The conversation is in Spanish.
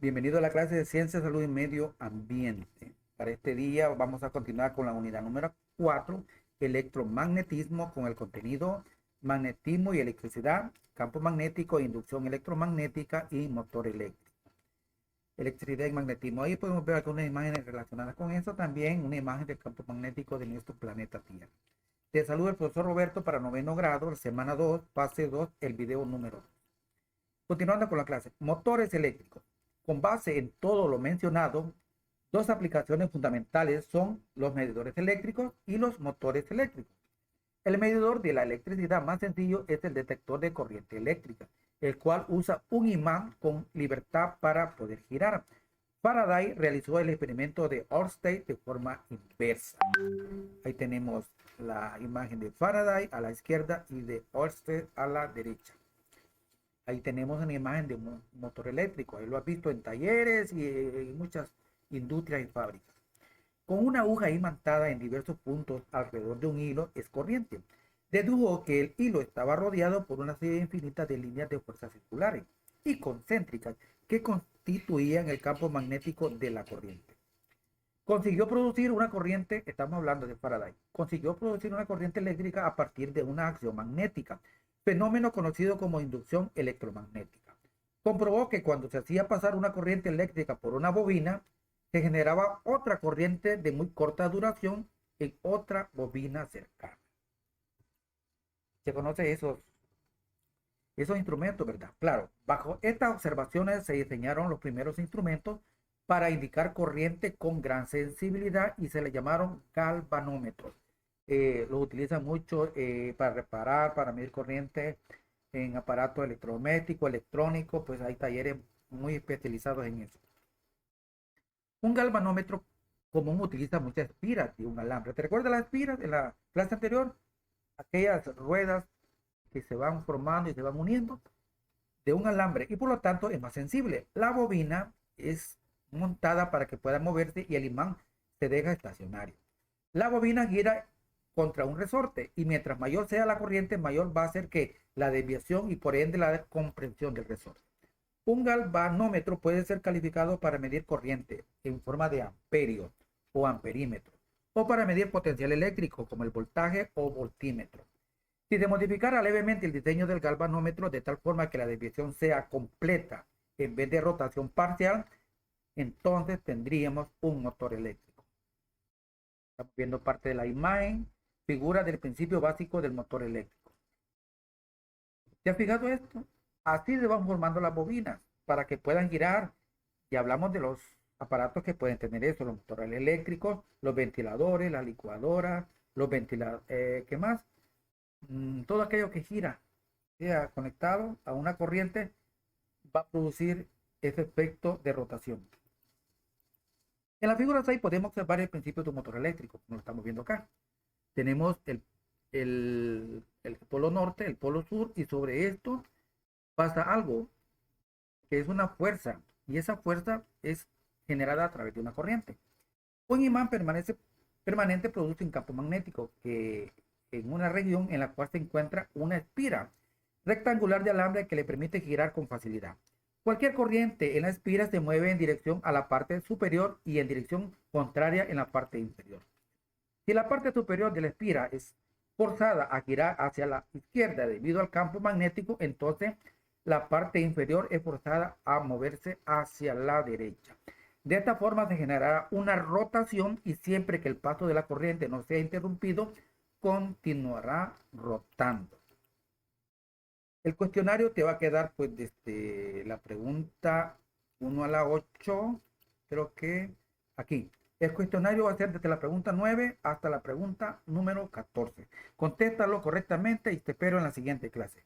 Bienvenido a la clase de Ciencia, Salud y Medio Ambiente. Para este día vamos a continuar con la unidad número 4, electromagnetismo, con el contenido magnetismo y electricidad, campo magnético, inducción electromagnética y motor eléctrico. Electricidad y magnetismo. Ahí podemos ver algunas imágenes relacionadas con eso. También una imagen del campo magnético de nuestro planeta Tierra. Te saluda el profesor Roberto para noveno grado, semana 2, fase 2, el video número 2. Continuando con la clase, motores eléctricos. Con base en todo lo mencionado, dos aplicaciones fundamentales son los medidores eléctricos y los motores eléctricos. El medidor de la electricidad más sencillo es el detector de corriente eléctrica, el cual usa un imán con libertad para poder girar. Faraday realizó el experimento de Ørsted de forma inversa. Ahí tenemos la imagen de Faraday a la izquierda y de Ørsted a la derecha. Ahí tenemos una imagen de un motor eléctrico. Ahí lo has visto en talleres y en muchas industrias y fábricas. Con una aguja imantada en diversos puntos alrededor de un hilo es corriente. Dedujo que el hilo estaba rodeado por una serie infinita de líneas de fuerzas circulares y concéntricas que constituían el campo magnético de la corriente. Consiguió producir una corriente, estamos hablando de Faraday, consiguió producir una corriente eléctrica a partir de una acción magnética, fenómeno conocido como inducción electromagnética. Comprobó que cuando se hacía pasar una corriente eléctrica por una bobina, se generaba otra corriente de muy corta duración en otra bobina cercana. Se conoce esos instrumentos, ¿verdad? Claro, bajo estas observaciones se diseñaron los primeros instrumentos para indicar corriente con gran sensibilidad y se le llamaron galvanómetros. Los utilizan mucho para reparar, para medir corriente en aparatos electrodomésticos, electrónicos, pues hay talleres muy especializados en eso. Un galvanómetro común utiliza muchas espiras y un alambre. ¿Te recuerdas las espiras de la clase anterior? Aquellas ruedas que se van formando y se van uniendo de un alambre y por lo tanto es más sensible. La bobina es montada para que pueda moverse y el imán se deja estacionario. La bobina gira contra un resorte y mientras mayor sea la corriente, mayor va a ser que la desviación y por ende la comprensión del resorte. Un galvanómetro puede ser calificado para medir corriente en forma de amperio o amperímetro o para medir potencial eléctrico como el voltaje o voltímetro. Si se modificara levemente el diseño del galvanómetro de tal forma que la desviación sea completa en vez de rotación parcial, entonces tendríamos un motor eléctrico. Estamos viendo parte de la imagen, figura del principio básico del motor eléctrico. ¿Te has fijado esto? Así se van formando las bobinas para que puedan girar. Y hablamos de los aparatos que pueden tener eso, los motores eléctricos, los ventiladores, las licuadoras, los ventiladores, ¿qué más? Todo aquello que gira, sea conectado a una corriente, va a producir ese efecto de rotación. En la figura 6 podemos observar el principio de un motor eléctrico, como lo estamos viendo acá. Tenemos el polo norte, el polo sur, y sobre esto pasa algo que es una fuerza, y esa fuerza es generada a través de una corriente. Un imán permanente produce un campo magnético que en una región en la cual se encuentra una espira rectangular de alambre que le permite girar con facilidad. Cualquier corriente en la espira se mueve en dirección a la parte superior y en dirección contraria en la parte inferior. Si la parte superior de la espira es forzada a girar hacia la izquierda debido al campo magnético, entonces la parte inferior es forzada a moverse hacia la derecha. De esta forma se generará una rotación y siempre que el paso de la corriente no sea interrumpido, continuará rotando. El cuestionario te va a quedar pues desde la pregunta 1 a la 8, creo que aquí. El cuestionario va a ser desde la pregunta 9 hasta la pregunta número 14. Contéstalo correctamente y te espero en la siguiente clase.